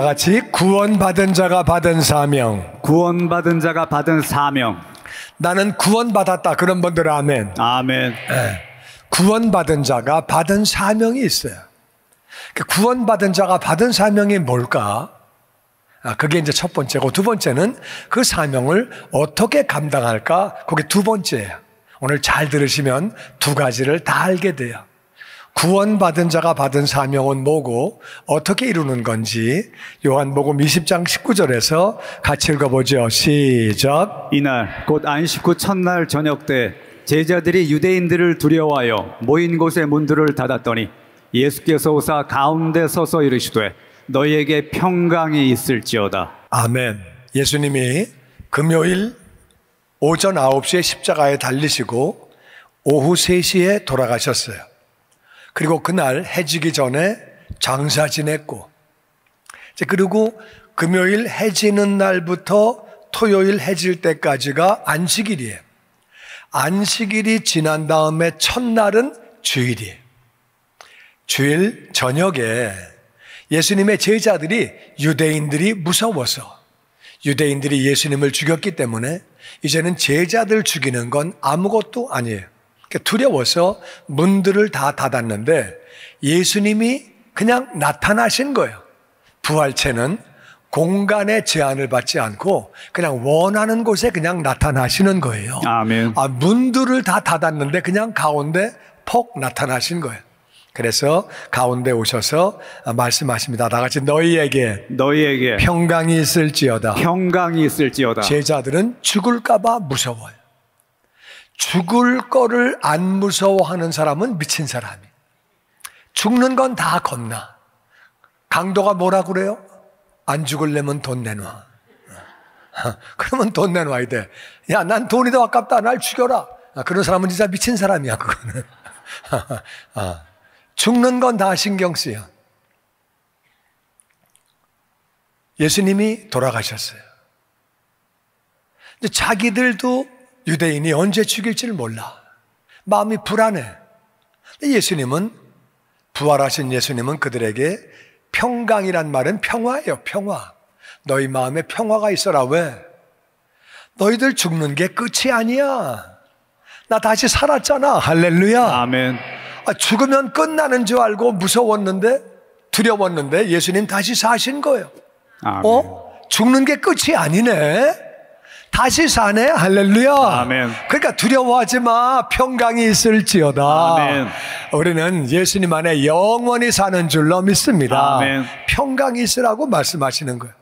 같이 구원받은 자가 받은 사명. 구원받은 자가 받은 사명. 나는 구원받았다. 그런 분들 아멘. 아멘. 네. 구원받은 자가 받은 사명이 있어요. 구원받은 자가 받은 사명이 뭘까? 그게 이제 첫 번째고, 두 번째는 그 사명을 어떻게 감당할까? 그게 두 번째예요. 오늘 잘 들으시면 두 가지를 다 알게 돼요. 구원받은 자가 받은 사명은 뭐고 어떻게 이루는 건지 요한복음 20장 19절에서 같이 읽어보죠. 시작. 이날 곧 안식 후 첫날 저녁 때 제자들이 유대인들을 두려워하여 모인 곳의 문들을 닫았더니 예수께서 오사 가운데 서서 이르시되 너희에게 평강이 있을지어다. 아멘. 예수님이 금요일 오전 9시에 십자가에 달리시고 오후 3시에 돌아가셨어요. 그리고 그날 해지기 전에 장사 지냈고, 그리고 금요일 해지는 날부터 토요일 해질 때까지가 안식일이에요. 안식일이 지난 다음에 첫날은 주일이에요. 주일 저녁에 예수님의 제자들이 유대인들이 무서워서, 유대인들이 예수님을 죽였기 때문에 이제는 제자들 죽이는 건 아무것도 아니에요. 두려워서 문들을 다 닫았는데 예수님이 그냥 나타나신 거예요. 부활체는 공간의 제한을 받지 않고 그냥 원하는 곳에 그냥 나타나시는 거예요. 아멘. 문들을 다 닫았는데 그냥 가운데 폭 나타나신 거예요. 그래서 가운데 오셔서 말씀하십니다. 다 같이 너희에게 평강이 있을지어다. 평강이 있을지어다. 제자들은 죽을까 봐 무서워요. 죽을 거를 안 무서워하는 사람은 미친 사람이. 죽는 건 다 겁나. 강도가 뭐라 그래요? 안 죽으려면 돈 내놔. 그러면 돈 내놔야 돼. 야, 난 돈이 더 아깝다. 날 죽여라. 그런 사람은 진짜 미친 사람이야, 그거는. 죽는 건 다 신경 쓰여. 예수님이 돌아가셨어요. 이제 자기들도 유대인이 언제 죽일지를 몰라. 마음이 불안해. 예수님은, 부활하신 예수님은 그들에게 평강이란 말은 평화예요. 평화. 너희 마음에 평화가 있어라. 왜? 너희들 죽는 게 끝이 아니야. 나 다시 살았잖아. 할렐루야. 아멘. 죽으면 끝나는 줄 알고 무서웠는데, 두려웠는데 예수님 다시 사신 거예요. 아멘. 죽는 게 끝이 아니네. 다시 사네. 할렐루야. 아멘. 그러니까 두려워하지 마. 평강이 있을지어다. 아멘. 우리는 예수님 안에 영원히 사는 줄로 믿습니다. 아멘. 평강이 있으라고 말씀하시는 거예요.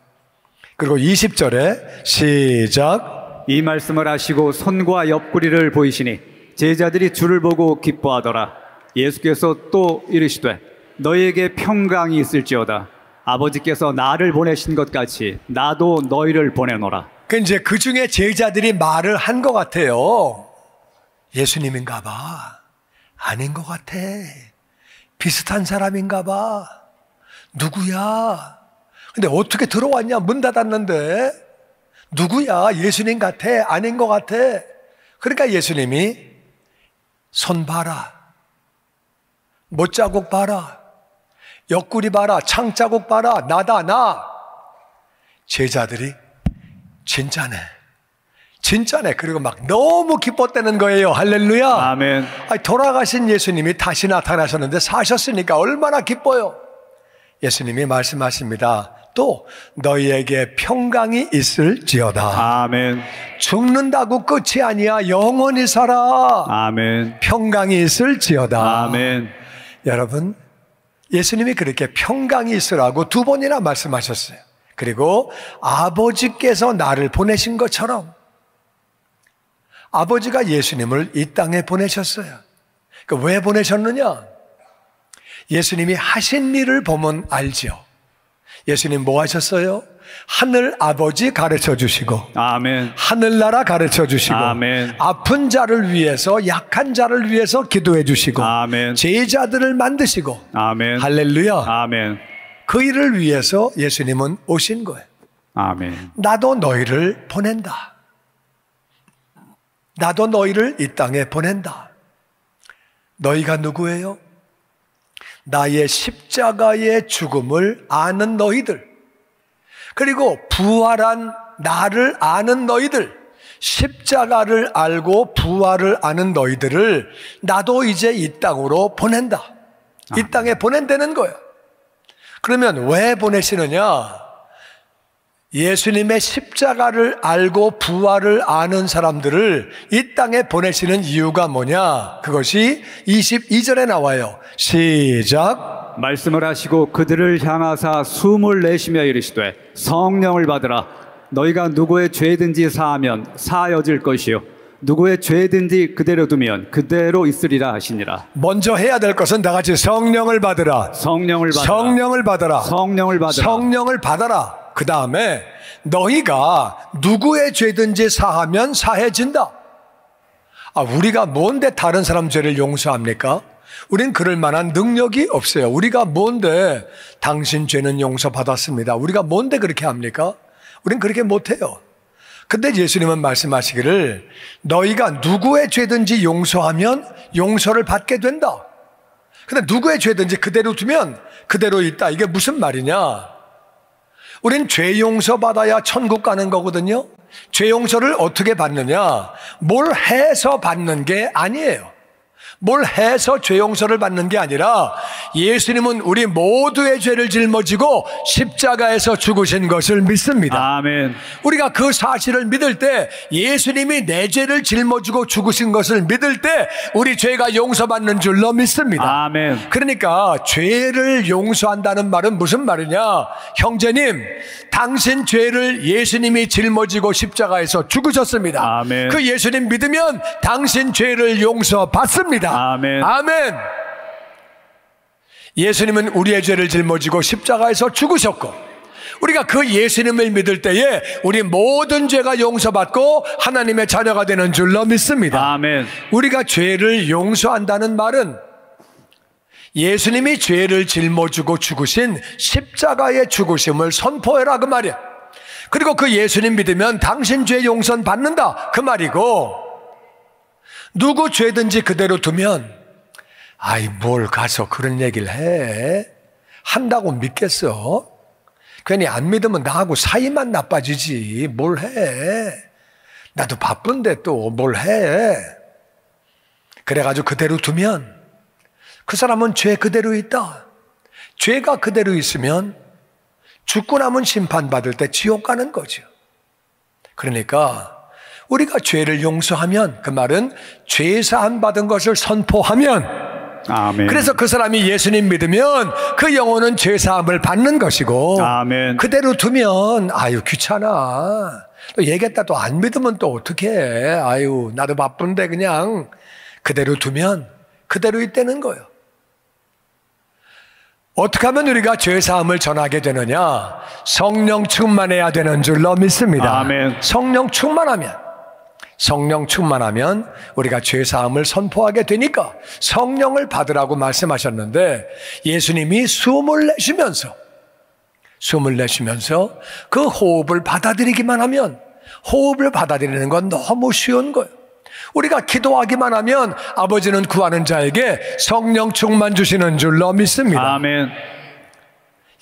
그리고 20절에 시작. 이 말씀을 하시고 손과 옆구리를 보이시니 제자들이 주를 보고 기뻐하더라. 예수께서 또 이르시되 너희에게 평강이 있을지어다. 아버지께서 나를 보내신 것 같이 나도 너희를 보내노라. 이제 그 중에 제자들이 말을 한 것 같아요. 예수님인가 봐. 아닌 것 같아. 비슷한 사람인가 봐. 누구야? 근데 어떻게 들어왔냐? 문 닫았는데. 누구야? 예수님 같아? 아닌 것 같아? 그러니까 예수님이 손 봐라. 못자국 봐라. 옆구리 봐라. 창자국 봐라. 나다, 나. 제자들이 진짜네. 진짜네. 그리고 막 너무 기뻤다는 거예요. 할렐루야. 아멘. 돌아가신 예수님이 다시 나타나셨는데 사셨으니까 얼마나 기뻐요. 예수님이 말씀하십니다. 또 너희에게 평강이 있을지어다. 아멘. 죽는다고 끝이 아니야. 영원히 살아. 아멘. 평강이 있을지어다. 아멘. 여러분, 예수님이 그렇게 평강이 있으라고 2번이나 말씀하셨어요. 그리고 아버지께서 나를 보내신 것처럼 아버지가 예수님을 이 땅에 보내셨어요. 왜 보내셨느냐? 예수님이 하신 일을 보면 알죠. 예수님 뭐 하셨어요? 하늘 아버지 가르쳐 주시고, 아멘. 하늘나라 가르쳐 주시고, 아멘. 아픈 자를 위해서, 약한 자를 위해서 기도해 주시고, 아멘. 제자들을 만드시고, 아멘. 할렐루야. 아멘. 그 일을 위해서 예수님은 오신 거예요. 아멘. 나도 너희를 보낸다. 나도 너희를 이 땅에 보낸다. 너희가 누구예요? 나의 십자가의 죽음을 아는 너희들. 그리고 부활한 나를 아는 너희들, 십자가를 알고 부활을 아는 너희들을 나도 이제 이 땅으로 보낸다. 이 땅에 보낸다는 거예요. 그러면 왜 보내시느냐? 예수님의 십자가를 알고 부활을 아는 사람들을 이 땅에 보내시는 이유가 뭐냐? 그것이 22절에 나와요. 시작. 말씀을 하시고 그들을 향하사 숨을 내쉬며 이르시되 성령을 받으라. 너희가 누구의 죄든지 사하면 사하여질 것이요 누구의 죄든지 그대로 두면 그대로 있으리라 하시니라. 먼저 해야 될 것은 다 같이 성령을 받으라. 성령을 받으라. 성령을 받으라. 성령을 받으라. 성령을 받아라. 그 다음에 너희가 누구의 죄든지 사하면 사해진다. 우리가 뭔데 다른 사람 죄를 용서합니까? 우린 그럴 만한 능력이 없어요. 우리가 뭔데 당신 죄는 용서받았습니다. 우리가 뭔데 그렇게 합니까? 우린 그렇게 못해요. 근데 예수님은 말씀하시기를 너희가 누구의 죄든지 용서하면 용서를 받게 된다. 근데 누구의 죄든지 그대로 두면 그대로 있다. 이게 무슨 말이냐? 우린 죄 용서 받아야 천국 가는 거거든요. 죄 용서를 어떻게 받느냐? 뭘 해서 받는 게 아니에요. 뭘 해서 죄 용서를 받는 게 아니라 예수님은 우리 모두의 죄를 짊어지고 십자가에서 죽으신 것을 믿습니다. 아멘. 우리가 그 사실을 믿을 때, 예수님이 내 죄를 짊어지고 죽으신 것을 믿을 때 우리 죄가 용서받는 줄로 믿습니다. 아멘. 그러니까 죄를 용서한다는 말은 무슨 말이냐? 형제님, 당신 죄를 예수님이 짊어지고 십자가에서 죽으셨습니다. 아멘. 그 예수님 믿으면 당신 죄를 용서받습니다. 아멘. 아멘. 예수님은 우리의 죄를 짊어지고 십자가에서 죽으셨고, 우리가 그 예수님을 믿을 때에 우리 모든 죄가 용서받고 하나님의 자녀가 되는 줄로 믿습니다. 아멘. 우리가 죄를 용서한다는 말은 예수님이 죄를 짊어지고 죽으신 십자가의 죽으심을 선포해라 그 말이야. 그리고 그 예수님 믿으면 당신 죄 용서 받는다 그 말이고, 누구 죄든지 그대로 두면 뭘 가서 그런 얘기를 해? 한다고 믿겠어? 괜히 안 믿으면 나하고 사이만 나빠지지. 뭘 해? 나도 바쁜데 또 뭘 해? 그래가지고 그대로 두면 그 사람은 죄 그대로 있다. 죄가 그대로 있으면 죽고 남은 심판받을 때 지옥 가는 거죠. 그러니까 우리가 죄를 용서하면, 그 말은 죄사함 받은 것을 선포하면, 아멘. 그래서 그 사람이 예수님 믿으면 그 영혼은 죄사함을 받는 것이고, 아멘. 그대로 두면 귀찮아. 또 얘기했다 또 안 믿으면 또 어떻게 해? 나도 바쁜데 그냥 그대로 두면 그대로 있다는 거예요. 어떻게 하면 우리가 죄사함을 전하게 되느냐? 성령 충만해야 되는 줄로 믿습니다. 아멘. 성령 충만하면 우리가 죄사함을 선포하게 되니까 성령을 받으라고 말씀하셨는데, 예수님이 숨을 내쉬면서 그 호흡을 받아들이기만 하면, 호흡을 받아들이는 건 너무 쉬운 거예요. 우리가 기도하기만 하면 아버지는 구하는 자에게 성령 충만 주시는 줄로 믿습니다. 아멘.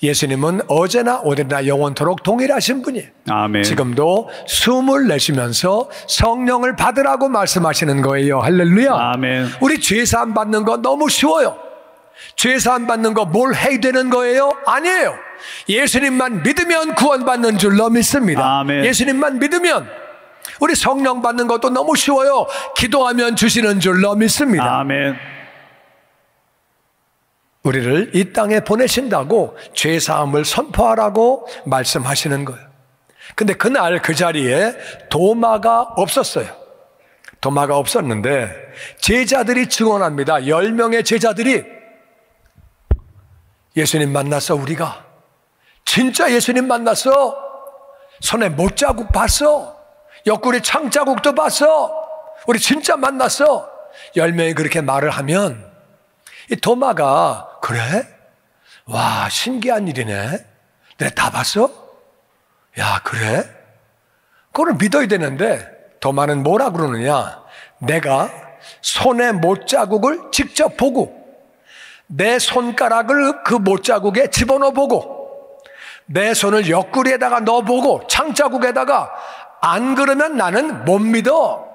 예수님은 어제나 오늘이나 영원토록 동일하신 분이에요. 아멘. 지금도 숨을 내쉬면서 성령을 받으라고 말씀하시는 거예요. 할렐루야. 아멘. 우리 죄사함 받는 거 너무 쉬워요. 죄사함 받는 거 뭘 해야 되는 거예요? 아니에요. 예수님만 믿으면 구원받는 줄로 믿습니다. 아멘. 예수님만 믿으면. 우리 성령 받는 것도 너무 쉬워요. 기도하면 주시는 줄로 믿습니다. 아멘. 우리를 이 땅에 보내신다고 죄사함을 선포하라고 말씀하시는 거예요. 근데 그날 그 자리에 도마가 없었어요. 도마가 없었는데 제자들이 증언합니다. 10명의 제자들이 예수님 만났어. 우리가 진짜 예수님 만났어. 손에 못자국 봤어. 옆구리 창자국도 봤어. 우리 진짜 만났어. 10명이 그렇게 말을 하면 이 도마가, 그래? 와, 신기한 일이네. 내가 다 봤어? 야, 그래? 그걸 믿어야 되는데 도마는 뭐라 그러느냐? 내가 손에 못자국을 직접 보고 내 손가락을 그 못자국에 집어넣어 보고 내 손을 옆구리에다가 넣어보고 창자국에다가 안 그러면 나는 못 믿어.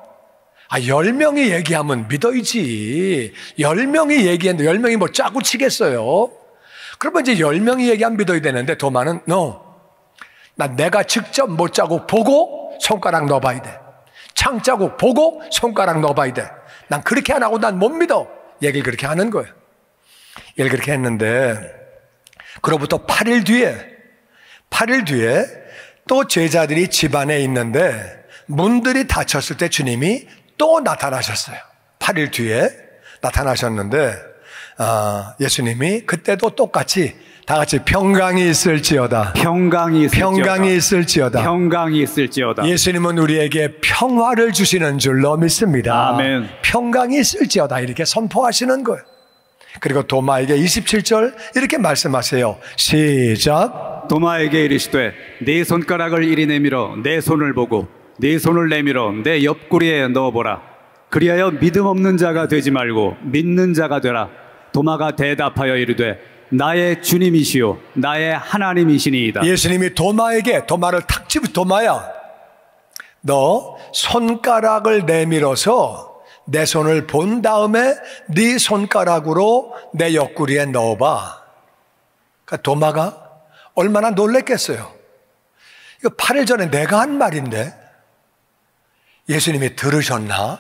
10명이 얘기하면 믿어야지. 10명이 얘기했는데 10명이 뭐 짜고 치겠어요? 그러면 이제 10명이 얘기하면 믿어야 되는데 도마는 no. 난 내가 직접 못자국 보고 손가락 넣어봐야 돼. 창자국 보고 손가락 넣어봐야 돼. 난 그렇게 안 하고 난 못 믿어. 얘기를 그렇게 하는 거예요. 얘를 그렇게 했는데 그로부터 8일 뒤에 또 제자들이 집 안에 있는데 문들이 닫혔을 때 주님이 또 나타나셨어요. 8일 뒤에 나타나셨는데 예수님이 그때도 똑같이 다 같이 평강이 있을지어다. 평강이 있을지어다. 예수님은 우리에게 평화를 주시는 줄로 믿습니다. 아멘. 평강이 있을지어다 이렇게 선포하시는 거예요. 그리고 도마에게 27절 이렇게 말씀하세요. 시작. 도마에게 이르시되 네 손가락을 이리 내밀어 내 손을 보고 네 손을 내밀어 내 옆구리에 넣어보라. 그리하여 믿음 없는 자가 되지 말고 믿는 자가 되라. 도마가 대답하여 이르되 나의 주님이시요 나의 하나님이시니이다. 예수님이 도마를 탁 집어 도마야 너 손가락을 내밀어서 내 손을 본 다음에 네 손가락으로 내 옆구리에 넣어봐. 그러니까 도마가 얼마나 놀랬겠어요. 이거 8일 전에 내가 한 말인데 예수님이 들으셨나?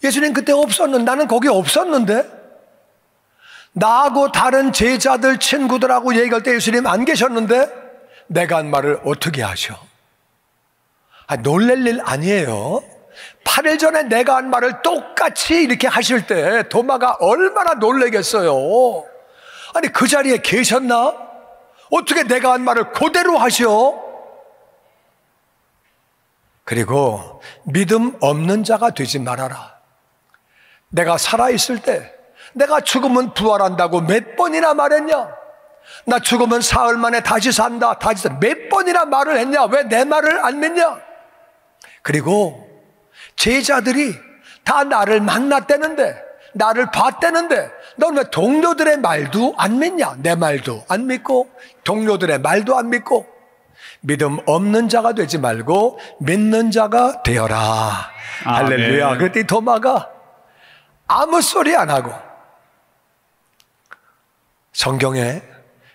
예수님 그때 없었는데 나는 거기 없었는데 나하고 다른 제자들 친구들하고 얘기할 때 예수님 안 계셨는데 내가 한 말을 어떻게 하셔? 놀랄 일 아니에요. 8일 전에 내가 한 말을 똑같이 이렇게 하실 때 도마가 얼마나 놀라겠어요. 아니 그 자리에 계셨나? 어떻게 내가 한 말을 그대로 하셔? 그리고 믿음 없는 자가 되지 말아라. 내가 살아있을 때 내가 죽으면 부활한다고 몇 번이나 말했냐? 나 죽으면 사흘 만에 다시 산다. 몇 번이나 말을 했냐? 왜 내 말을 안 믿냐? 그리고 제자들이 다 나를 만났다는데 나를 봤다는데 넌 왜 동료들의 말도 안 믿냐? 내 말도 안 믿고 동료들의 말도 안 믿고 믿음 없는 자가 되지 말고 믿는 자가 되어라. 할렐루야. 그랬더니 도마가 아무 소리 안 하고 성경에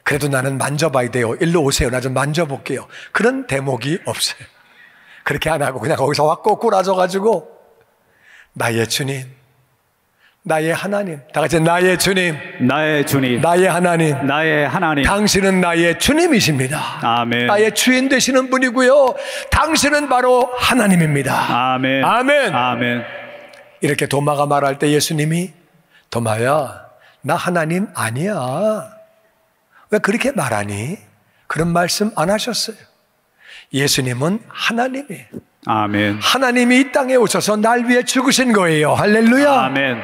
그래도 나는 만져봐야 돼요. 일로 오세요. 나 좀 만져볼게요. 그런 대목이 없어요. 그렇게 안 하고 그냥 거기서 확 꼬꾸라져가지고 나의 주님, 나의 하나님. 다 같이 나의 주님, 나의 주님, 나의 하나님, 나의 하나님. 당신은 나의 주님이십니다. 아멘. 나의 주인 되시는 분이고요. 당신은 바로 하나님입니다. 아멘. 아멘. 아멘. 이렇게 도마가 말할 때 예수님이 도마야, 나 하나님 아니야. 왜 그렇게 말하니? 그런 말씀 안 하셨어요. 예수님은 하나님이에요. 아멘. 하나님이 이 땅에 오셔서 날 위해 죽으신 거예요. 할렐루야. 아멘.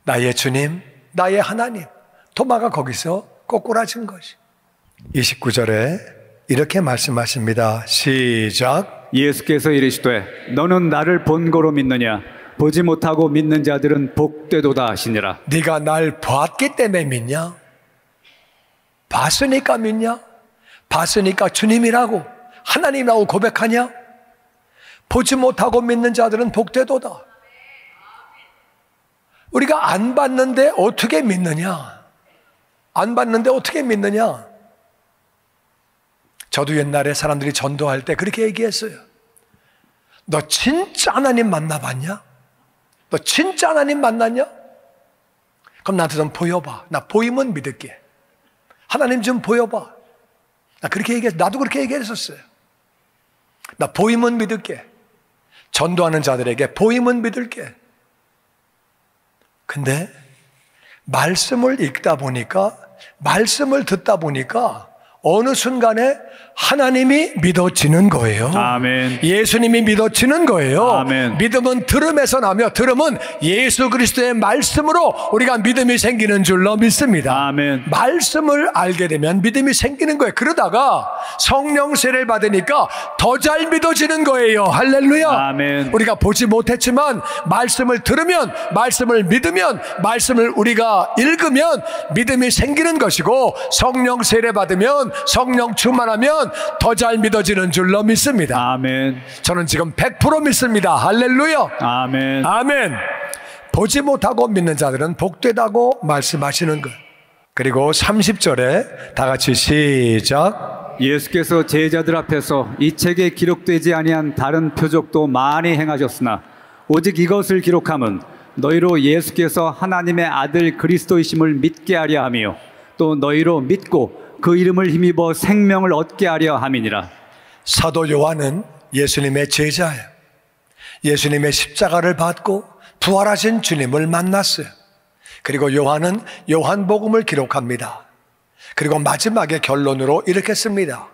나의 주님, 나의 하나님. 도마가 거기서 꼬꾸라진 것이. 29절에 이렇게 말씀하십니다. 시작. 예수께서 이르시되 너는 나를 본 거로 믿느냐? 보지 못하고 믿는 자들은 복되도다 하시니라. 네가 날 봤기 때문에 믿냐? 봤으니까 믿냐? 봤으니까 주님이라고 하나님이라고 고백하냐? 보지 못하고 믿는 자들은 복되도다. 우리가 안 봤는데 어떻게 믿느냐? 안 봤는데 어떻게 믿느냐? 저도 옛날에 사람들이 전도할 때 그렇게 얘기했어요. 너 진짜 하나님 만나봤냐? 너 진짜 하나님 만났냐? 그럼 나한테 좀 보여봐. 나 보이면 믿을게. 하나님 좀 보여봐. 나 그렇게 나도 그렇게 얘기했었어요. 나 보이면 믿을게. 전도하는 자들에게 보이면 믿을게. 근데 말씀을 읽다 보니까, 말씀을 듣다 보니까 어느 순간에 하나님이 믿어지는 거예요. 아멘. 예수님이 믿어지는 거예요. 아멘. 믿음은 들음에서 나며 들음은 예수 그리스도의 말씀으로 우리가 믿음이 생기는 줄로 믿습니다. 아멘. 말씀을 알게 되면 믿음이 생기는 거예요. 그러다가 성령 세례를 받으니까 더 잘 믿어지는 거예요. 할렐루야. 아멘. 우리가 보지 못했지만 말씀을 들으면, 말씀을 믿으면, 말씀을 우리가 읽으면 믿음이 생기는 것이고, 성령 세례 받으면, 성령 충만하면 더 잘 믿어지는 줄로 믿습니다. 아멘. 저는 지금 100% 믿습니다. 할렐루야. 아멘. 아멘. 보지 못하고 믿는 자들은 복되다고 말씀하시는 것. 그리고 30절에 다 같이 시작. 예수께서 제자들 앞에서 이 책에 기록되지 아니한 다른 표적도 많이 행하셨으나 오직 이것을 기록함은 너희로 예수께서 하나님의 아들 그리스도이심을 믿게 하려 함이요 또 너희로 믿고 그 이름을 힘입어 생명을 얻게 하려 함이니라. 사도 요한은 예수님의 제자예요. 예수님의 십자가를 받고 부활하신 주님을 만났어요. 그리고 요한은 요한복음을 기록합니다. 그리고 마지막에 결론으로 이렇게 씁니다.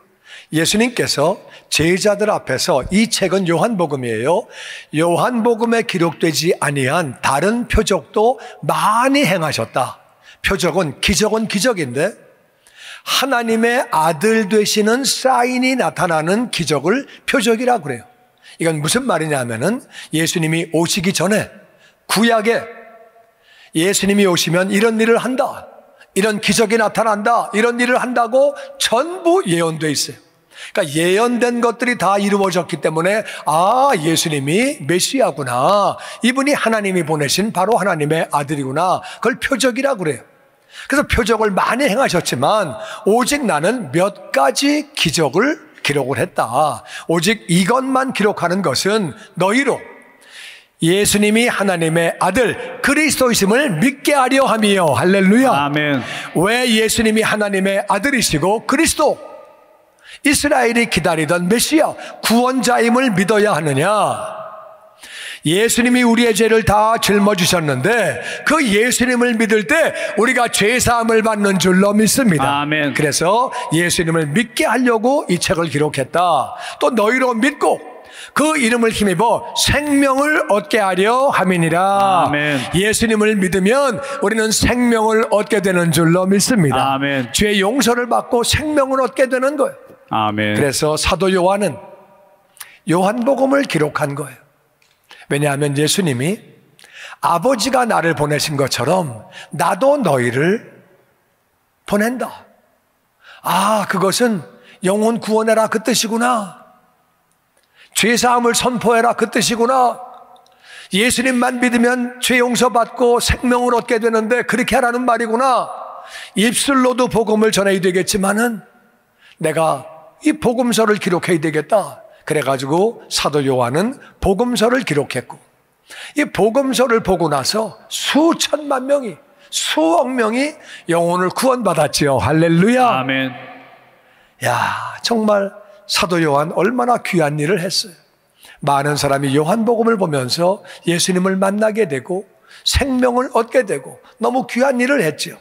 예수님께서 제자들 앞에서 이 책은 요한복음이에요. 요한복음에 기록되지 아니한 다른 표적도 많이 행하셨다. 표적은 기적은 기적인데 하나님의 아들 되시는 사인이 나타나는 기적을 표적이라고 그래요. 이건 무슨 말이냐면은 예수님이 오시기 전에 구약에 예수님이 오시면 이런 일을 한다, 이런 기적이 나타난다, 이런 일을 한다고 전부 예언되어 있어요. 그러니까 예언된 것들이 다 이루어졌기 때문에 아, 예수님이 메시아구나, 이분이 하나님이 보내신 바로 하나님의 아들이구나, 그걸 표적이라고 그래요. 그래서 표적을 많이 행하셨지만 오직 나는 몇 가지 기적을 기록을 했다. 오직 이것만 기록하는 것은 너희로 예수님이 하나님의 아들 그리스도이심을 믿게 하려 함이요. 할렐루야. 아멘. 왜 예수님이 하나님의 아들이시고 그리스도, 이스라엘이 기다리던 메시아 구원자임을 믿어야 하느냐? 예수님이 우리의 죄를 다 짊어지셨는데 그 예수님을 믿을 때 우리가 죄사함을 받는 줄로 믿습니다. 아멘. 그래서 예수님을 믿게 하려고 이 책을 기록했다. 또 너희로 믿고 그 이름을 힘입어 생명을 얻게 하려 함이니라. 아멘. 예수님을 믿으면 우리는 생명을 얻게 되는 줄로 믿습니다. 아멘. 죄 용서를 받고 생명을 얻게 되는 거예요. 아멘. 그래서 사도 요한은 요한복음을 기록한 거예요. 왜냐하면 예수님이 아버지가 나를 보내신 것처럼 나도 너희를 보낸다. 아, 그것은 영혼 구원해라 그 뜻이구나. 죄사함을 선포해라 그 뜻이구나. 예수님만 믿으면 죄 용서받고 생명을 얻게 되는데 그렇게 하라는 말이구나. 입술로도 복음을 전해야 되겠지만은 내가 이 복음서를 기록해야 되겠다. 그래가지고 사도 요한은 복음서를 기록했고, 이 복음서를 보고 나서 수천만 명이, 수억 명이 영혼을 구원받았지요. 할렐루야. 아멘. 야, 정말 사도 요한 얼마나 귀한 일을 했어요. 많은 사람이 요한복음을 보면서 예수님을 만나게 되고 생명을 얻게 되고 너무 귀한 일을 했죠.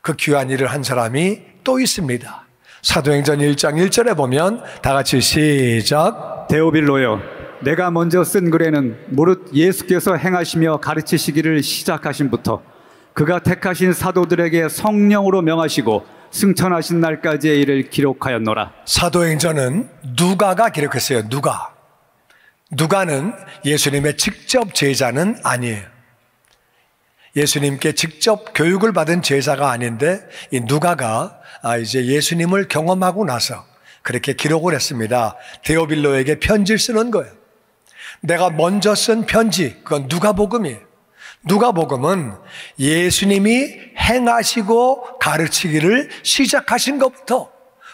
그 귀한 일을 한 사람이 또 있습니다. 사도행전 1장 1절에 보면 다 같이 시작. 데오빌로여, 내가 먼저 쓴 글에는 무릇 예수께서 행하시며 가르치시기를 시작하신부터 그가 택하신 사도들에게 성령으로 명하시고 승천하신 날까지의 일을 기록하였노라. 사도행전은 누가가 기록했어요. 누가는 예수님의 직접 제자는 아니에요. 예수님께 직접 교육을 받은 제자가 아닌데 이 누가가 이제 예수님을 경험하고 나서 그렇게 기록을 했습니다. 데오빌로에게 편지를 쓰는 거예요. 내가 먼저 쓴 편지, 그건 누가복음이에요. 누가복음은 예수님이 행하시고 가르치기를 시작하신 것부터,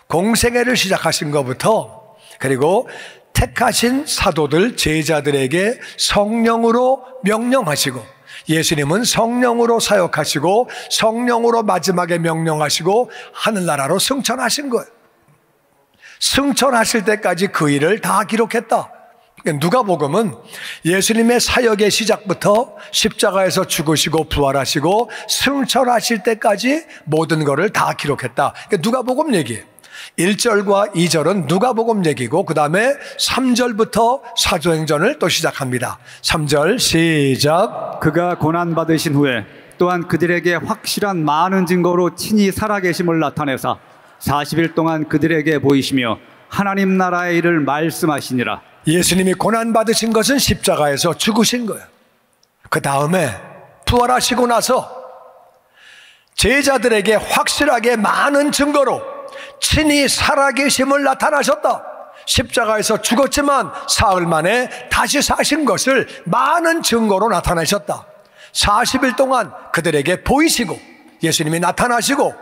공생애를 시작하신 것부터, 그리고 택하신 사도들, 제자들에게 성령으로 명령하시고, 예수님은 성령으로 사역하시고 성령으로 마지막에 명령하시고 하늘나라로 승천하신 거예요. 승천하실 때까지 그 일을 다 기록했다. 누가복음은 예수님의 사역의 시작부터 십자가에서 죽으시고 부활하시고 승천하실 때까지 모든 것을 다 기록했다. 누가복음 얘기예요. 1절과 2절은 누가복음 얘기고 그 다음에 3절부터 사도행전을 또 시작합니다. 3절 시작. 그가 고난받으신 후에 또한 그들에게 확실한 많은 증거로 친히 살아계심을 나타내사 40일 동안 그들에게 보이시며 하나님 나라의 일을 말씀하시니라. 예수님이 고난받으신 것은 십자가에서 죽으신 거예요. 그 다음에 부활하시고 나서 제자들에게 확실하게 많은 증거로 친히 살아계심을 나타나셨다. 십자가에서 죽었지만 사흘 만에 다시 사신 것을 많은 증거로 나타내셨다. 40일 동안 그들에게 보이시고 예수님이 나타나시고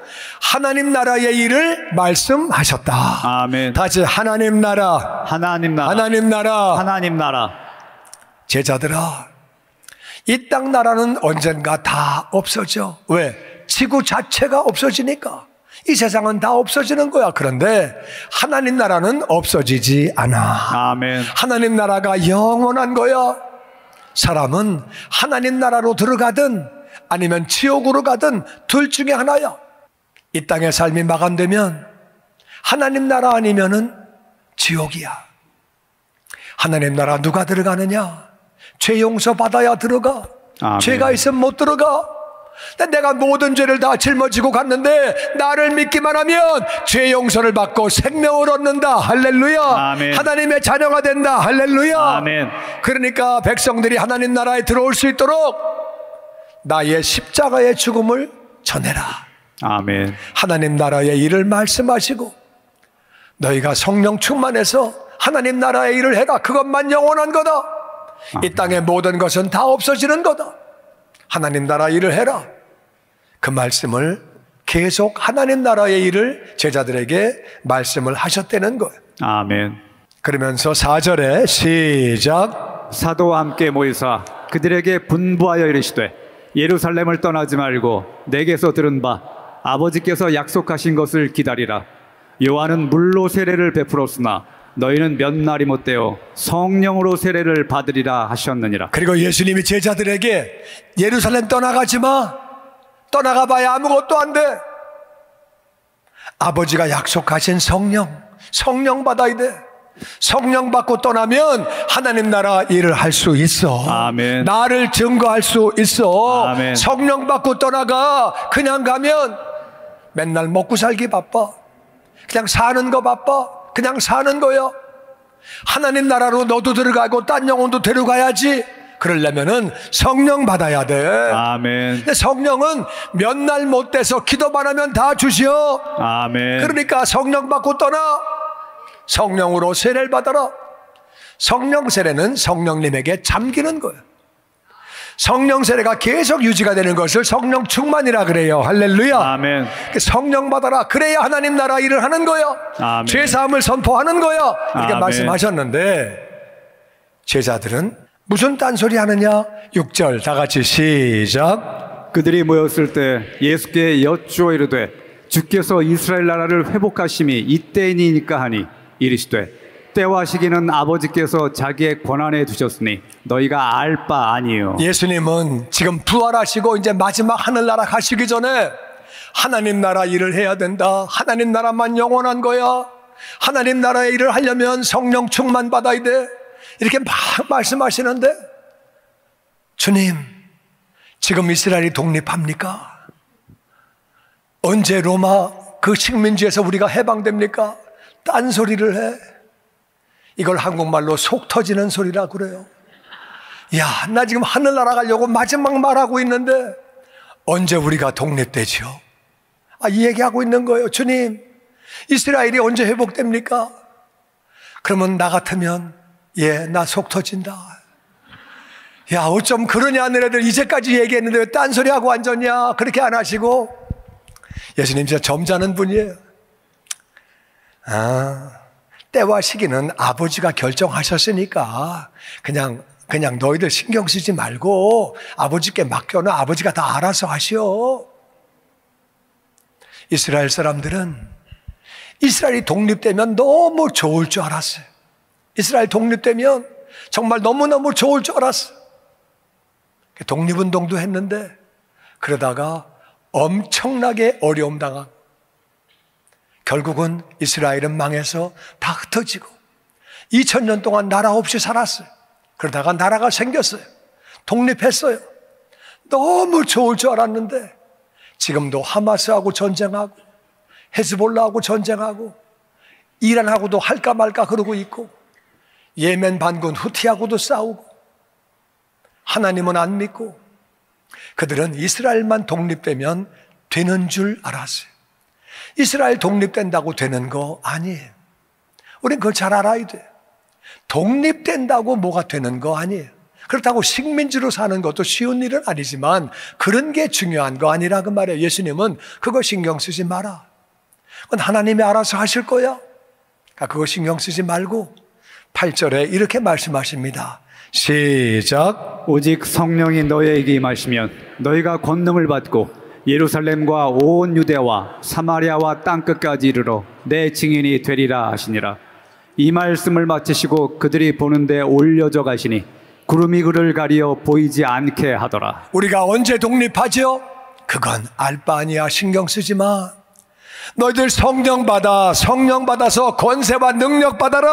하나님 나라의 일을 말씀하셨다. 아멘. 다시 하나님 나라, 하나님 나라, 하나님 나라. 하나님 나라. 제자들아, 이 땅 나라는 언젠가 다 없어져. 왜? 지구 자체가 없어지니까. 이 세상은 다 없어지는 거야. 그런데 하나님 나라는 없어지지 않아. 아멘. 하나님 나라가 영원한 거야. 사람은 하나님 나라로 들어가든 아니면 지옥으로 가든 둘 중에 하나야. 이 땅의 삶이 마감되면 하나님 나라 아니면은 지옥이야. 하나님 나라 누가 들어가느냐? 죄 용서 받아야 들어가. 아멘. 죄가 있으면 못 들어가. 내가 모든 죄를 다 짊어지고 갔는데 나를 믿기만 하면 죄 용서를 받고 생명을 얻는다. 할렐루야. 아멘. 하나님의 자녀가 된다. 할렐루야. 아멘. 그러니까 백성들이 하나님 나라에 들어올 수 있도록 나의 십자가의 죽음을 전해라. 아멘. 하나님 나라의 일을 말씀하시고 너희가 성령 충만해서 하나님 나라의 일을 해라. 그것만 영원한 거다. 이 땅의 모든 것은 다 없어지는 거다. 하나님 나라 일을 해라. 그 말씀을 계속 하나님 나라의 일을 제자들에게 말씀을 하셨다는 거예요. 아멘. 그러면서 4절에 시작. 사도와 함께 모이사 그들에게 분부하여 이르시되 예루살렘을 떠나지 말고 내게서 들은 바 아버지께서 약속하신 것을 기다리라. 요한은 물로 세례를 베풀었으나 너희는 몇 날이 못되어 성령으로 세례를 받으리라 하셨느니라. 그리고 예수님이 제자들에게 예루살렘 떠나가지 마. 떠나가 봐야 아무것도 안 돼. 아버지가 약속하신 성령 받아야 돼. 성령 받고 떠나면 하나님 나라 일을 할 수 있어. 아멘. 나를 증거할 수 있어. 아멘. 성령 받고 떠나가. 그냥 가면 맨날 먹고 살기 바빠. 그냥 사는 거 바빠. 그냥 사는 거요. 하나님 나라로 너도 들어가고 딴 영혼도 데려가야지. 그러려면은 성령 받아야 돼. 아멘. 근데 성령은 몇 날 못 돼서 기도만 하면 다 주시오. 아멘. 그러니까 성령 받고 떠나. 성령으로 세례를 받아라. 성령 세례는 성령님에게 잠기는 거예요. 성령 세례가 계속 유지가 되는 것을 성령 충만이라 그래요. 할렐루야. 아멘. 성령 받아라. 그래야 하나님 나라 일을 하는 거야. 아멘. 죄사함을 선포하는 거야. 이렇게 아멘. 말씀하셨는데 제자들은 무슨 딴소리 하느냐? 6절 다 같이 시작. 그들이 모였을 때 예수께 여쭈어 이르되 주께서 이스라엘 나라를 회복하심이 이때이니까 하니 이르시되 때와 시기는 아버지께서 자기의 권한에 두셨으니 너희가 알 바 아니요. 예수님은 지금 부활하시고 이제 마지막 하늘나라 가시기 전에 하나님 나라 일을 해야 된다. 하나님 나라만 영원한 거야. 하나님 나라의 일을 하려면 성령 충만 받아야 돼. 이렇게 막 말씀하시는데 주님, 지금 이스라엘이 독립합니까? 언제 로마 그 식민지에서 우리가 해방됩니까? 딴소리를 해. 이걸 한국말로 속 터지는 소리라 그래요. 야, 나 지금 하늘나라 가려고 마지막 말하고 있는데 언제 우리가 독립되죠? 이 얘기하고 있는 거예요. 주님, 이스라엘이 언제 회복됩니까? 그러면 나 같으면 나 속 터진다. 야, 어쩜 그러냐 너네들 이제까지 얘기했는데 왜 딴소리하고 앉았냐. 그렇게 안 하시고 예수님 진짜 점잖은 분이에요. 때와 시기는 아버지가 결정하셨으니까 그냥 너희들 신경 쓰지 말고 아버지께 맡겨놔. 아버지가 다 알아서 하시오. 이스라엘 사람들은 이스라엘이 독립되면 너무 좋을 줄 알았어요. 이스라엘 독립되면 정말 너무너무 좋을 줄 알았어요. 독립운동도 했는데 그러다가 엄청나게 어려움 당한 결국은 이스라엘은 망해서 다 흩어지고 2000년 동안 나라 없이 살았어요. 그러다가 나라가 생겼어요. 독립했어요. 너무 좋을 줄 알았는데 지금도 하마스하고 전쟁하고 헤즈볼라하고 전쟁하고 이란하고도 할까 말까 그러고 있고 예멘 반군 후티하고도 싸우고 하나님은 안 믿고 그들은 이스라엘만 독립되면 되는 줄 알았어요. 이스라엘 독립된다고 되는 거 아니에요. 우린 그걸 잘 알아야 돼요. 독립된다고 뭐가 되는 거 아니에요. 그렇다고 식민지로 사는 것도 쉬운 일은 아니지만 그런 게 중요한 거 아니라 그 말이에요. 예수님은 그거 신경 쓰지 마라. 그건 하나님이 알아서 하실 거야. 그거 신경 쓰지 말고 8절에 이렇게 말씀하십니다. 시작. 오직 성령이 너희에게 임하시면 너희가 권능을 받고 예루살렘과 온 유대와 사마리아와 땅끝까지 이르러 내 증인이 되리라 하시니라. 이 말씀을 마치시고 그들이 보는데 올려져 가시니 구름이 그를 가리어 보이지 않게 하더라. 우리가 언제 독립하죠? 그건 알 바 아니야. 신경 쓰지 마. 너희들 성령 받아서 권세와 능력 받아라.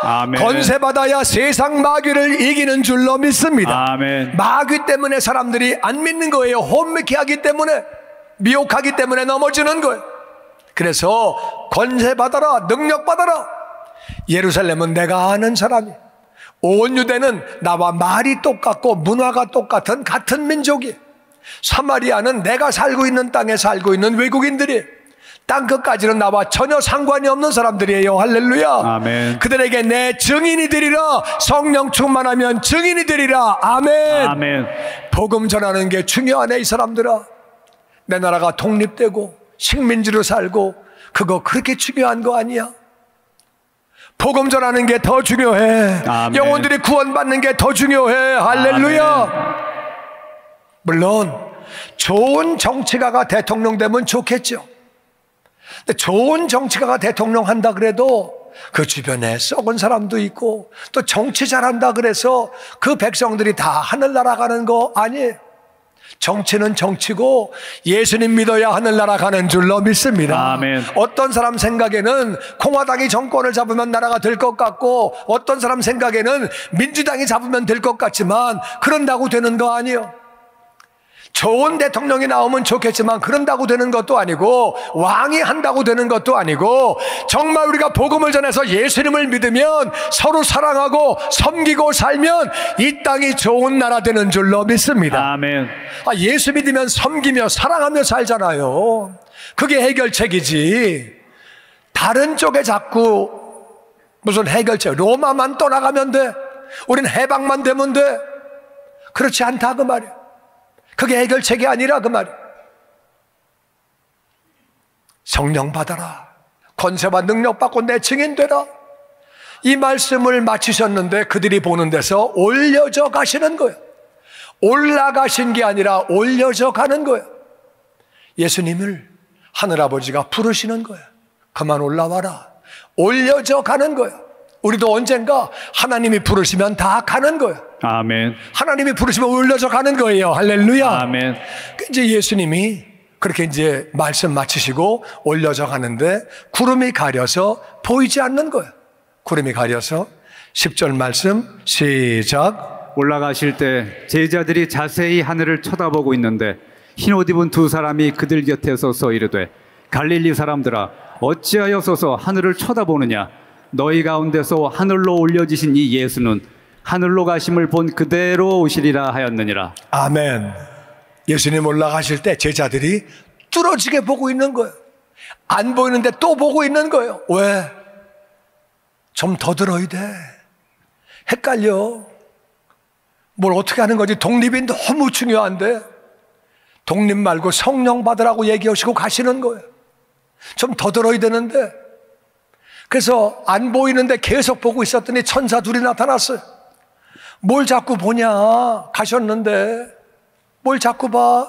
아멘. 권세 받아야 세상 마귀를 이기는 줄로 믿습니다. 아멘. 마귀 때문에 사람들이 안 믿는 거예요. 혼미케 하기 때문에, 미혹하기 때문에 넘어지는 거예요. 그래서 권세 받아라, 능력 받아라. 예루살렘은 내가 아는 사람이, 온 유대는 나와 말이 똑같고 문화가 똑같은 같은 민족이, 사마리아는 내가 살고 있는 땅에 살고 있는 외국인들이, 땅끝까지는 나와 전혀 상관이 없는 사람들이에요. 할렐루야. 아멘. 그들에게 내 증인이 되리라. 성령 충만하면 증인이 되리라. 아멘. 아멘. 복음 전하는 게 중요하네. 이 사람들아, 내 나라가 독립되고 식민지로 살고 그거 그렇게 중요한 거 아니야. 복음 전하는 게 더 중요해. 아멘. 영혼들이 구원받는 게 더 중요해. 할렐루야. 아멘. 물론 좋은 정치가가 대통령 되면 좋겠죠. 근데 좋은 정치가가 대통령 한다 그래도 그 주변에 썩은 사람도 있고 또 정치 잘한다 그래서 그 백성들이 다 하늘나라 가는 거 아니에요. 정치는 정치고 예수님 믿어야 하늘나라 가는 줄로 믿습니다. 아멘. 어떤 사람 생각에는 공화당이 정권을 잡으면 나라가 될 것 같고 어떤 사람 생각에는 민주당이 잡으면 될 것 같지만 그런다고 되는 거 아니에요. 좋은 대통령이 나오면 좋겠지만 그런다고 되는 것도 아니고 왕이 한다고 되는 것도 아니고 정말 우리가 복음을 전해서 예수님을 믿으면 서로 사랑하고 섬기고 살면 이 땅이 좋은 나라 되는 줄로 믿습니다. 아멘. 예수 믿으면 섬기며 사랑하며 살잖아요. 그게 해결책이지. 다른 쪽에 자꾸 무슨 해결책, 로마만 떠나가면 돼, 우린 해방만 되면 돼. 그렇지 않다 그 말이야. 그게 해결책이 아니라 그 말이야. 성령 받아라. 권세와 능력 받고 내 증인 되라. 이 말씀을 마치셨는데 그들이 보는 데서 올려져 가시는 거예요. 올라가신 게 아니라 올려져 가는 거예요. 예수님을 하늘아버지가 부르시는 거예요. 그만 올라와라. 올려져 가는 거예요. 우리도 언젠가 하나님이 부르시면 다 가는 거예요. 아멘. 하나님이 부르시면 올려져 가는 거예요. 할렐루야. 아멘. 이제 예수님이 그렇게 이제 말씀 마치시고 올려져 가는데 구름이 가려서 보이지 않는 거예요. 구름이 가려서 10절 말씀 시작. 올라가실 때 제자들이 자세히 하늘을 쳐다보고 있는데 흰옷 입은 두 사람이 그들 곁에 서서 이르되 갈릴리 사람들아 어찌하여 서서 하늘을 쳐다보느냐. 너희 가운데서 하늘로 올려지신 이 예수는 하늘로 가심을 본 그대로 오시리라 하였느니라. 아멘. 예수님 올라가실 때 제자들이 뚫어지게 보고 있는 거예요. 안 보이는데 또 보고 있는 거예요. 왜? 좀 더 들어야 돼. 헷갈려. 뭘 어떻게 하는 거지? 독립이 너무 중요한데 독립 말고 성령 받으라고 얘기하시고 가시는 거예요. 좀 더 들어야 되는데. 그래서 안 보이는데 계속 보고 있었더니 천사 둘이 나타났어요. 뭘 자꾸 보냐? 가셨는데 뭘 자꾸 봐?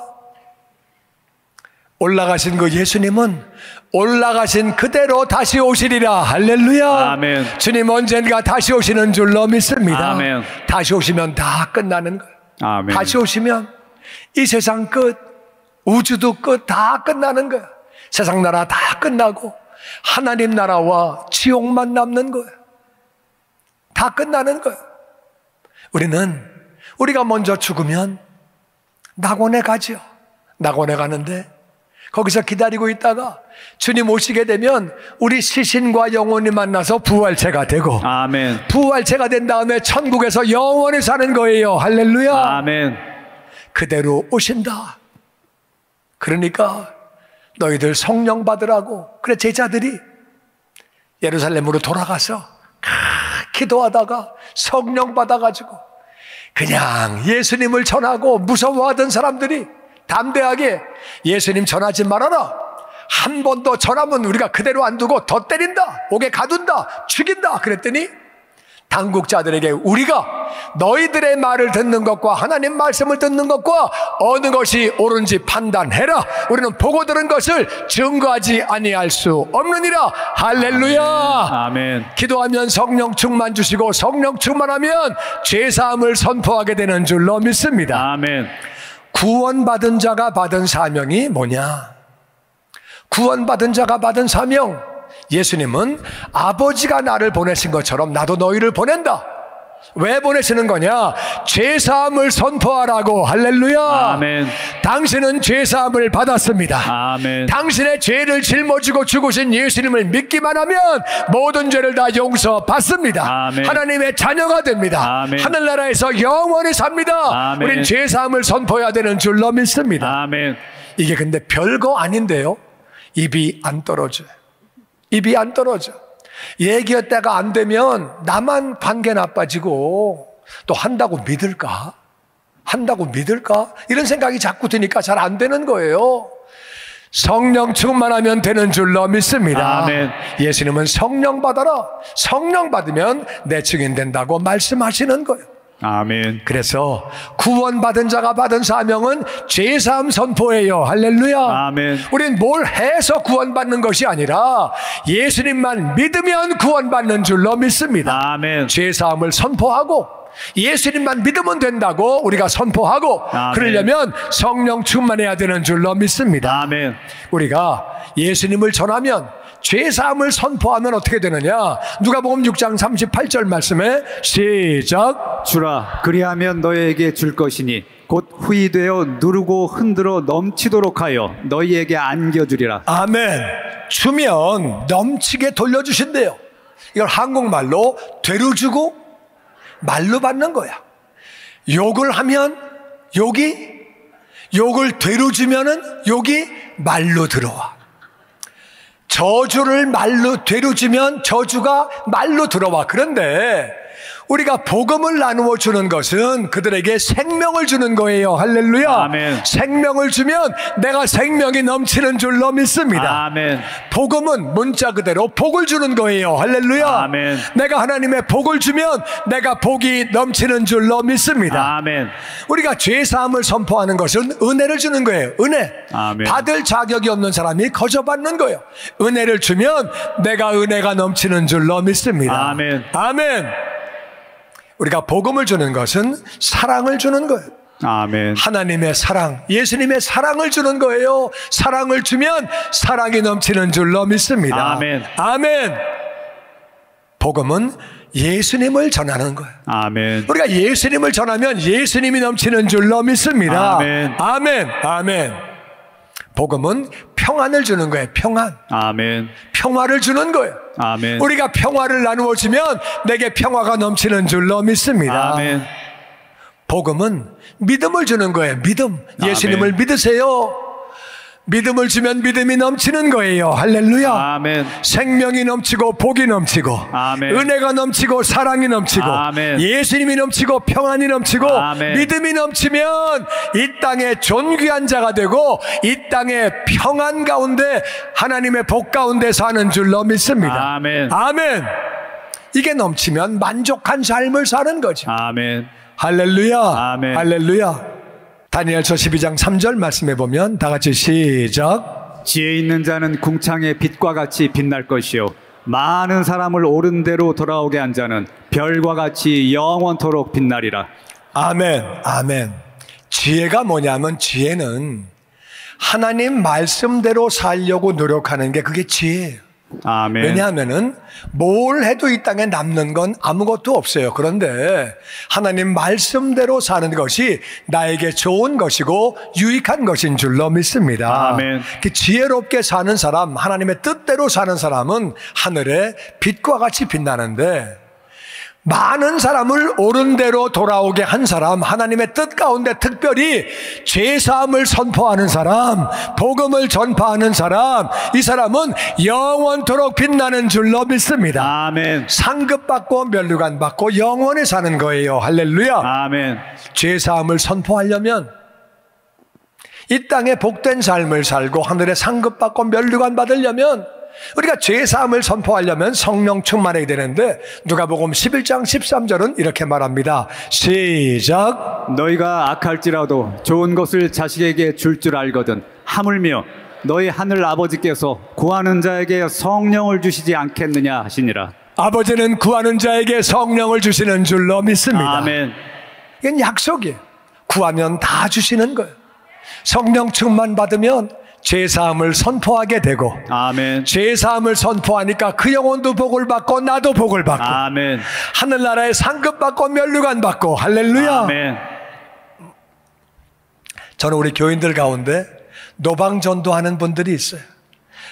올라가신 그 예수님은 올라가신 그대로 다시 오시리라. 할렐루야. 아멘. 주님 언젠가 다시 오시는 줄로 믿습니다. 아멘. 다시 오시면 다 끝나는 거예요. 아멘. 다시 오시면 이 세상 끝, 우주도 끝, 다 끝나는 거예요. 세상 나라 다 끝나고 하나님 나라와 지옥만 남는 거예요. 다 끝나는 거예요. 우리가 먼저 죽으면 낙원에 가죠. 낙원에 가는데 거기서 기다리고 있다가 주님 오시게 되면 우리 시신과 영혼이 만나서 부활체가 되고, 아멘. 부활체가 된 다음에 천국에서 영원히 사는 거예요. 할렐루야. 아멘. 그대로 오신다. 그러니까 너희들 성령 받으라고. 그래, 제자들이 예루살렘으로 돌아가서 기도하다가 성령 받아가지고 그냥 예수님을 전하고, 무서워하던 사람들이 담대하게 예수님 전하지 말아라. 한 번 더 전하면 우리가 그대로 안 두고 더 때린다, 옥에 가둔다, 죽인다. 그랬더니 당국자들에게 우리가 너희들의 말을 듣는 것과 하나님 말씀을 듣는 것과 어느 것이 옳은지 판단해라. 우리는 보고 들은 것을 증거하지 아니할 수 없느니라. 할렐루야. 아멘. 기도하면 성령 충만 주시고, 성령 충만하면 죄사함을 선포하게 되는 줄로 믿습니다. 아멘. 구원받은 자가 받은 사명이 뭐냐? 구원받은 자가 받은 사명, 예수님은 아버지가 나를 보내신 것처럼 나도 너희를 보낸다. 왜 보내시는 거냐? 죄사함을 선포하라고. 할렐루야. 아멘. 당신은 죄사함을 받았습니다. 아멘. 당신의 죄를 짊어지고 죽으신 예수님을 믿기만 하면 모든 죄를 다 용서받습니다. 아멘. 하나님의 자녀가 됩니다. 아멘. 하늘나라에서 영원히 삽니다. 아멘. 우린 죄사함을 선포해야 되는 줄로 믿습니다. 아멘. 이게 근데 별거 아닌데요, 입이 안 떨어져요. 입이 안 떨어져. 얘기했다가 안 되면 나만 관계 나빠지고, 또 한다고 믿을까? 한다고 믿을까? 이런 생각이 자꾸 드니까 잘 안 되는 거예요. 성령 충만하면 되는 줄로 믿습니다. 아멘. 예수님은 성령 받아라. 성령 받으면 내 증인 된다고 말씀하시는 거예요. 아멘. 그래서 구원받은 자가 받은 사명은 죄사함 선포예요. 할렐루야. 아멘. 우린 뭘 해서 구원받는 것이 아니라 예수님만 믿으면 구원받는 줄로 믿습니다. 아멘. 죄사함을 선포하고 예수님만 믿으면 된다고 우리가 선포하고, 아멘. 그러려면 성령 충만해야 되는 줄로 믿습니다. 아멘. 우리가 예수님을 전하면, 죄사함을 선포하면 어떻게 되느냐? 누가복음 6장 38절 말씀에 시작. 주라, 그리하면 너희에게 줄 것이니 곧 후이되어 누르고 흔들어 넘치도록 하여 너희에게 안겨주리라. 아멘. 주면 넘치게 돌려주신대요. 이걸 한국말로 되로 주고 말로 받는 거야. 욕을 하면 욕이, 욕을 되로 주면은 욕이 말로 들어와. 저주를 말로 되로 주면 저주가 말로 들어와. 그런데 우리가 복음을 나누어 주는 것은 그들에게 생명을 주는 거예요. 할렐루야. 아멘. 생명을 주면 내가 생명이 넘치는 줄로 믿습니다. 아멘. 복음은 문자 그대로 복을 주는 거예요. 할렐루야. 아멘. 내가 하나님의 복을 주면 내가 복이 넘치는 줄로 믿습니다. 아멘. 우리가 죄사함을 선포하는 것은 은혜를 주는 거예요. 은혜. 아멘. 받을 자격이 없는 사람이 거저 받는 거예요. 은혜를 주면 내가 은혜가 넘치는 줄로 믿습니다. 아멘. 아멘. 우리가 복음을 주는 것은 사랑을 주는 거예요. 아멘. 하나님의 사랑, 예수님의 사랑을 주는 거예요. 사랑을 주면 사랑이 넘치는 줄로 믿습니다. 아멘. 아멘. 복음은 예수님을 전하는 거예요. 아멘. 우리가 예수님을 전하면 예수님이 넘치는 줄로 믿습니다. 아멘. 아멘. 아멘. 복음은 평안을 주는 거예요. 평안. 아멘. 평화를 주는 거예요. 아멘. 우리가 평화를 나누어 주면 내게 평화가 넘치는 줄로 믿습니다. 아멘. 복음은 믿음을 주는 거예요. 믿음. 예수님을 아멘. 믿으세요. 믿음을 주면 믿음이 넘치는 거예요. 할렐루야. 아멘. 생명이 넘치고 복이 넘치고, 아멘. 은혜가 넘치고 사랑이 넘치고, 아멘. 예수님이 넘치고 평안이 넘치고, 아멘. 믿음이 넘치면 이 땅에 존귀한 자가 되고 이 땅에 평안 가운데 하나님의 복 가운데 사는 줄로 믿습니다. 아멘. 아멘. 이게 넘치면 만족한 삶을 사는 거죠. 아멘. 할렐루야. 아멘. 할렐루야. 다니엘서 12장 3절 말씀해 보면 다 같이 시작. 지혜 있는 자는 궁창의 빛과 같이 빛날 것이요 많은 사람을 옳은 대로 돌아오게 한 자는 별과 같이 영원토록 빛나리라. 아멘. 아멘. 지혜가 뭐냐면, 지혜는 하나님 말씀대로 살려고 노력하는 게 그게 지혜예요. 아멘. 왜냐하면은 뭘 해도 이 땅에 남는 건 아무것도 없어요. 그런데 하나님 말씀대로 사는 것이 나에게 좋은 것이고 유익한 것인 줄로 믿습니다. 아멘. 그 지혜롭게 사는 사람, 하나님의 뜻대로 사는 사람은 하늘의 빛과 같이 빛나는데, 많은 사람을 옳은 대로 돌아오게 한 사람, 하나님의 뜻 가운데 특별히 죄사함을 선포하는 사람, 복음을 전파하는 사람, 이 사람은 영원토록 빛나는 줄로 믿습니다. 아멘. 상급받고 면류관 받고 영원히 사는 거예요. 할렐루야. 아멘. 죄사함을 선포하려면, 이 땅에 복된 삶을 살고 하늘에 상급받고 면류관 받으려면, 우리가 죄사함을 선포하려면 성령 충만해야 되는데, 누가복음 11장 13절은 이렇게 말합니다. 시작. 너희가 악할지라도 좋은 것을 자식에게 줄 알거든 하물며 너희 하늘 아버지께서 구하는 자에게 성령을 주시지 않겠느냐 하시니라. 아버지는 구하는 자에게 성령을 주시는 줄로 믿습니다. 아멘. 이건 약속이에요. 구하면 다 주시는 거예요. 성령 충만 받으면 죄사함을 선포하게 되고, 아멘. 죄사함을 선포하니까 그 영혼도 복을 받고 나도 복을 받고, 아멘. 하늘나라에 상급 받고 면류관 받고. 할렐루야. 아멘. 저는 우리 교인들 가운데 노방전도하는 분들이 있어요.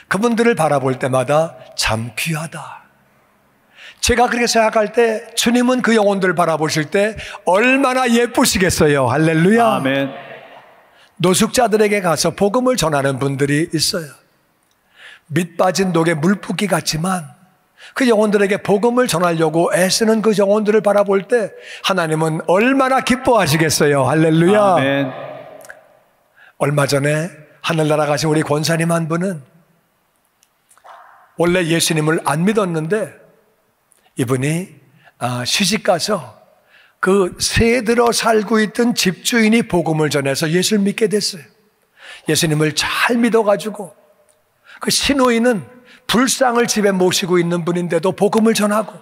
그분들을 바라볼 때마다 참 귀하다. 제가 그렇게 생각할 때 주님은 그 영혼들을 바라보실 때 얼마나 예쁘시겠어요. 할렐루야. 아멘. 노숙자들에게 가서 복음을 전하는 분들이 있어요. 밑 빠진 독에 물 붓기 같지만 그 영혼들에게 복음을 전하려고 애쓰는 그 영혼들을 바라볼 때 하나님은 얼마나 기뻐하시겠어요. 할렐루야. 아멘. 얼마 전에 하늘나라 가신 우리 권사님 한 분은 원래 예수님을 안 믿었는데, 이분이 시집가서 그 새들어 살고 있던 집주인이 복음을 전해서 예수를 믿게 됐어요. 예수님을 잘 믿어가지고 그 시누이는 불상을 집에 모시고 있는 분인데도 복음을 전하고,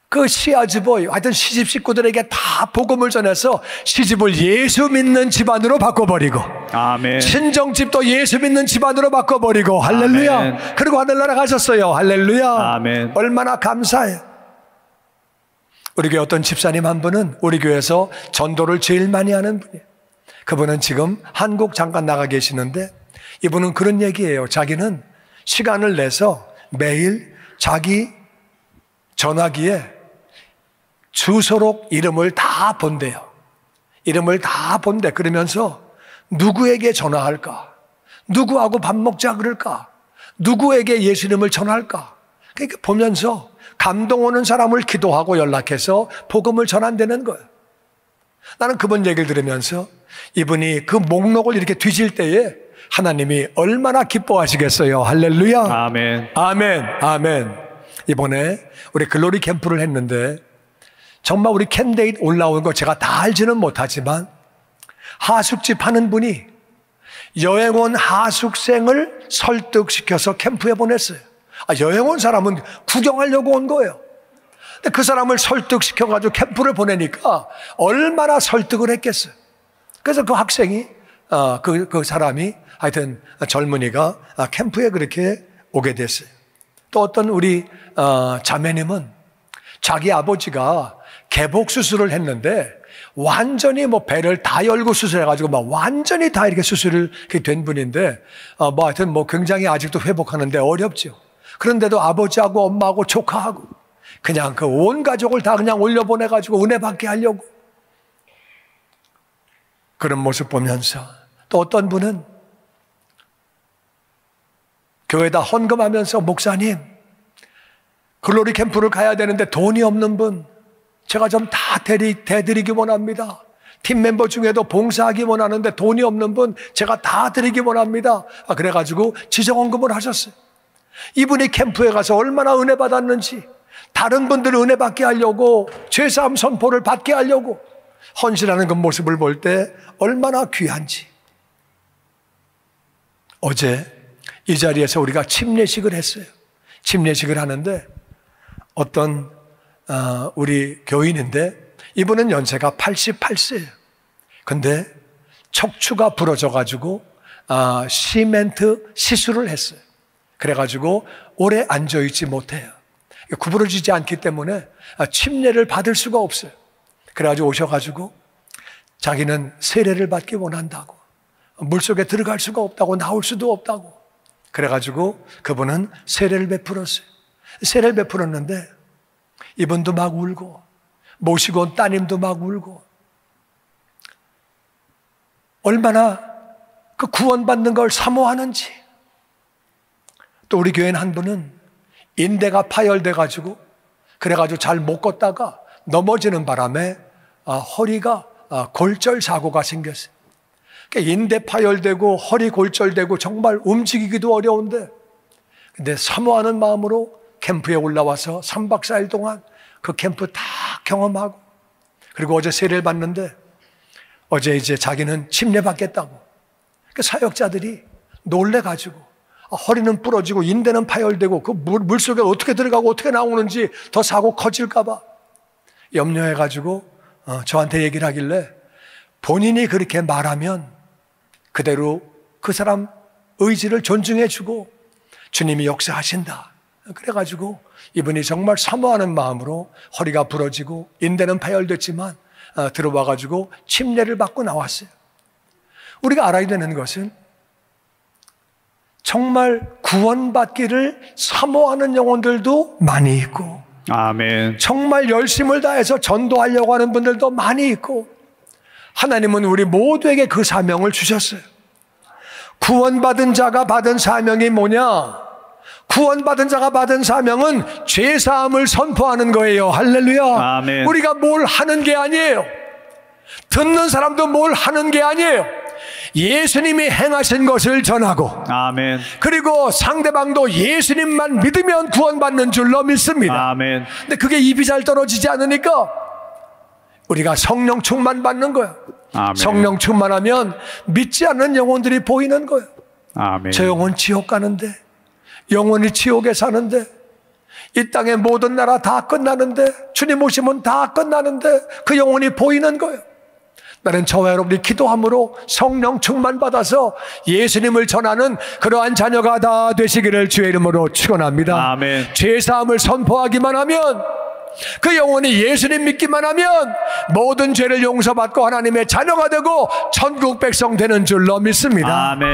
그 시아즈보이, 하여튼 시집 식구들에게 다 복음을 전해서 시집을 예수 믿는 집안으로 바꿔버리고, 아멘. 친정집도 예수 믿는 집안으로 바꿔버리고. 할렐루야. 아멘. 그리고 하늘나라 가셨어요. 할렐루야. 아멘. 얼마나 감사해요. 우리 교회 어떤 집사님 한 분은 우리 교회에서 전도를 제일 많이 하는 분이에요. 그분은 지금 한국 잠깐 나가 계시는데, 이분은 그런 얘기예요. 자기는 시간을 내서 매일 자기 전화기에 주소록 이름을 다 본대요. 이름을 다 본대. 그러면서 누구에게 전화할까? 누구하고 밥 먹자 그럴까? 누구에게 예수님을 전할까? 그러니까 보면서 감동 오는 사람을 기도하고 연락해서 복음을 전한다는 거예요. 나는 그분 얘기를 들으면서 이분이 그 목록을 이렇게 뒤질 때에 하나님이 얼마나 기뻐하시겠어요. 할렐루야. 아멘. 아멘. 아멘. 이번에 우리 글로리 캠프를 했는데 정말 우리 캔데이트 올라온 거 제가 다 알지는 못하지만 하숙집 하는 분이 여행 온 하숙생을 설득시켜서 캠프에 보냈어요. 여행 온 사람은 구경하려고 온 거예요. 근데 그 사람을 설득시켜가지고 캠프를 보내니까 얼마나 설득을 했겠어요. 그래서 그 학생이, 그 사람이, 하여튼 젊은이가 캠프에 그렇게 오게 됐어요. 또 어떤 우리 자매님은 자기 아버지가 개복 수술을 했는데 완전히 뭐 배를 다 열고 수술해가지고 막 완전히 다 이렇게 수술을 된 분인데, 뭐 하여튼 뭐 굉장히 아직도 회복하는데 어렵죠. 그런데도 아버지하고 엄마하고 조카하고 그냥 그 온 가족을 다 그냥 올려보내가지고 은혜 받게 하려고 그런 모습 보면서, 또 어떤 분은 교회에다 헌금하면서 목사님 글로리 캠프를 가야 되는데 돈이 없는 분 제가 좀 다 대드리기 원합니다. 팀 멤버 중에도 봉사하기 원하는데 돈이 없는 분 제가 다 드리기 원합니다. 그래가지고 지정헌금을 하셨어요. 이분이 캠프에 가서 얼마나 은혜 받았는지, 다른 분들을 은혜 받게 하려고, 죄사함 선포를 받게 하려고 헌신하는 그 모습을 볼 때 얼마나 귀한지. 어제 이 자리에서 우리가 침례식을 했어요. 침례식을 하는데 어떤 우리 교인인데 이분은 연세가 88세예요. 근데 척추가 부러져가지고 시멘트 시술을 했어요. 그래가지고 오래 앉아있지 못해요. 구부러지지 않기 때문에 침례를 받을 수가 없어요. 그래가지고 오셔가지고 자기는 세례를 받기 원한다고, 물속에 들어갈 수가 없다고, 나올 수도 없다고. 그래가지고 그분은 세례를 베풀었어요. 세례를 베풀었는데 이분도 막 울고, 모시고 온 따님도 막 울고, 얼마나 그 구원받는 걸 사모하는지. 또 우리 교회는 한 분은 인대가 파열돼가지고, 그래가지고 잘 못 걷다가 넘어지는 바람에 허리가 골절 사고가 생겼어요. 그러니까 인대 파열되고 허리 골절되고 정말 움직이기도 어려운데, 근데 사모하는 마음으로 캠프에 올라와서 3박 4일 동안 그 캠프 다 경험하고, 그리고 어제 세례를 받는데 어제 이제 자기는 침례 받겠다고. 그 사역자들이 놀래가지고 허리는 부러지고 인대는 파열되고 그 물속에 어떻게 들어가고 어떻게 나오는지 더 사고 커질까봐 염려해가지고 저한테 얘기를 하길래, 본인이 그렇게 말하면 그대로 그 사람 의지를 존중해주고 주님이 역사하신다. 그래가지고 이분이 정말 사모하는 마음으로 허리가 부러지고 인대는 파열됐지만 들어와가지고 침례를 받고 나왔어요. 우리가 알아야 되는 것은 정말 구원받기를 사모하는 영혼들도 많이 있고, 아멘. 정말 열심을 다해서 전도하려고 하는 분들도 많이 있고, 하나님은 우리 모두에게 그 사명을 주셨어요. 구원받은 자가 받은 사명이 뭐냐? 구원받은 자가 받은 사명은 죄사함을 선포하는 거예요. 할렐루야. 아멘. 우리가 뭘 하는 게 아니에요. 듣는 사람도 뭘 하는 게 아니에요. 예수님이 행하신 것을 전하고, 아멘. 그리고 상대방도 예수님만 믿으면 구원받는 줄로 믿습니다. 아멘. 근데 그게 입이 잘 떨어지지 않으니까 우리가 성령 충만 받는 거예요. 아멘. 성령 충만하면 믿지 않는 영혼들이 보이는 거예요. 아멘. 저 영혼 지옥 가는데, 영혼이 지옥에 사는데, 이 땅의 모든 나라 다 끝나는데, 주님 오시면 다 끝나는데 그 영혼이 보이는 거예요. 나는 저와 여러분이 기도함으로 성령 충만 받아서 예수님을 전하는 그러한 자녀가 다 되시기를 주의 이름으로 축원합니다. 아멘. 죄사함을 선포하기만 하면, 그 영혼이 예수님 믿기만 하면 모든 죄를 용서받고 하나님의 자녀가 되고 천국 백성 되는 줄로 믿습니다. 아멘.